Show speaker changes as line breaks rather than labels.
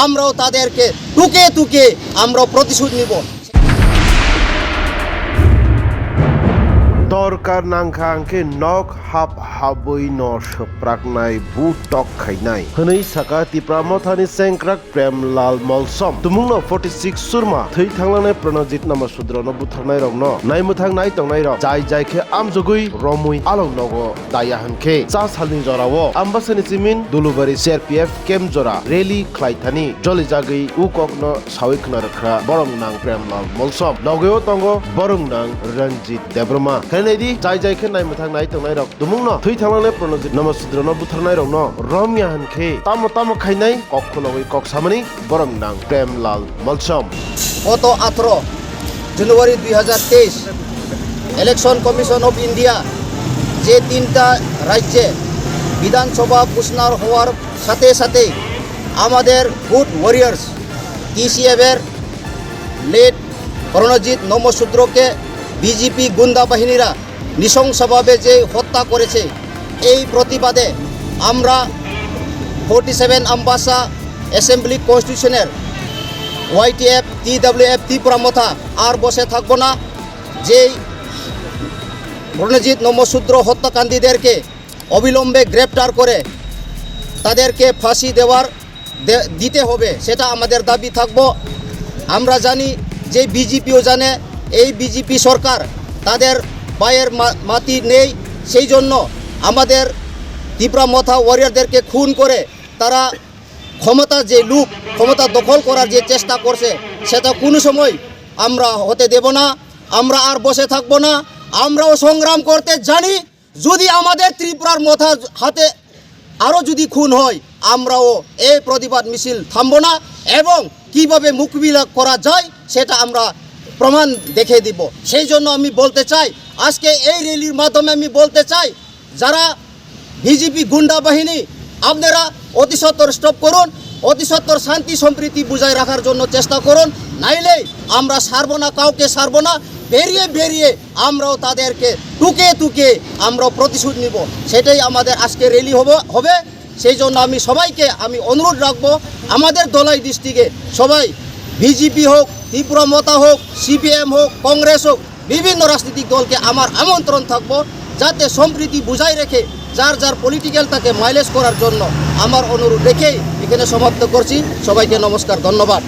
আমরাও তাদেরকে টুকে টুকে আমরাও প্রতিশোধ নিব।
Torkar nangka angke nok hap haboi no sepraknai butok khainai hwnei saka tipramothani sengkrak Premlal Molsom tumungno 46 surma thei thanglane Pranajit Namasudrono butharnai rokno naimmuthang nai tongnai rok jai jai khe amjugui romui along nogo daya hankhe cha salni jorao ambasani chimin Dulubari CRPF kem jora rally khlaithani jolijagui ukokno sawi khnarakha borong nang Premlal Molsom logeo tongo borong nang Ranjit Debroma Kennedy jai jai khe naimmuthang nai tongnai rok dumungno thei thanglane Pranajit Namasudrono butharnai rokno romya hankhe tamo tamo khainai kokkhonogui koksamani borong nang Premlal Molsom
গত 18 জানুয়ারি 2023 election commission of India যে তিনটা রাজ্যে বিধানসভা ঘোষণা হওয়ার সাথে সাথে আমাদের ফুড ওয়ারিয়ার্স TCF এর লেড প্রণজিৎ নমশূদ্রকে বিজেপি গুন্ডা বাহিনীরা নৃশংসভাবে যে হত্যা করেছে এই প্রতিবাদে আমরা 47 আম্বাসা অ্যাসেম্বলি কনস্টিটিউশনের YTF TWF ত্রিপুরা মথা আর বসে থাকবো না। যেই প্রণজিৎ নমশূদ্র হত্যাকাণ্ডীদেরকে অবিলম্বে গ্রেপ্তার করে তাদেরকে ফাঁসি দিতে হবে, সেটা আমাদের দাবি থাকবো। আমরা জানি যে বিজেপিও জানে এই বিজেপি সরকার তাদের পায়ের মাটি নেই, সেই জন্য আমাদের ত্রিপুরা মথা ওয়ারিয়ারদেরকে খুন করে তারা ক্ষমতা দখল করার যে চেষ্টা করছে সেটা কোনো সময় আমরা হতে দেব না। আমরা আর বসে থাকব না, আমরাও সংগ্রাম করতে জানি। যদি আমাদের ত্রিপুরার মথা হাতে আরও যদি খুন হয় আমরাও এই প্রতিবাদ মিছিল থামব না এবং কিভাবে মোকাবিলা করা যায় সেটা আমরা প্রমাণ দেখে দিব। সেই জন্য আমি বলতে চাই, আজকে এই র্যালির মাধ্যমে আমি বলতে চাই, যারা বিজেপি গুন্ডা বাহিনী আপনারা অতি সত্বর স্টপ করুন, অতি সত্বর শান্তি সম্প্রীতি বুঝায় রাখার জন্য চেষ্টা করুন, নাইলে আমরা ছাড়ব না, কাউকে ছাড়ব না। বেরিয়ে আমরাও তাদেরকে টুকে আমরাও প্রতিশোধ নিব, সেটাই আমাদের আজকে র্যালি হবে। সেই জন্য আমি সবাইকে অনুরোধ রাখবো, আমাদের ধলাই ডিস্ট্রিক্টে সবাই বিজেপি হোক, ত্রিপুরা মথা হোক, CPM হোক, কংগ্রেস হোক, বিভিন্ন রাজনৈতিক দলকে আমার আমন্ত্রণ থাকবো, যাতে সম্প্রীতি বুঝাই রেখে যার পলিটিক্যাল তাকে মাইলেজ করার জন্য আমার অনুরোধ রেখেই এখানে সমাপ্ত করছি। সবাইকে নমস্কার, ধন্যবাদ।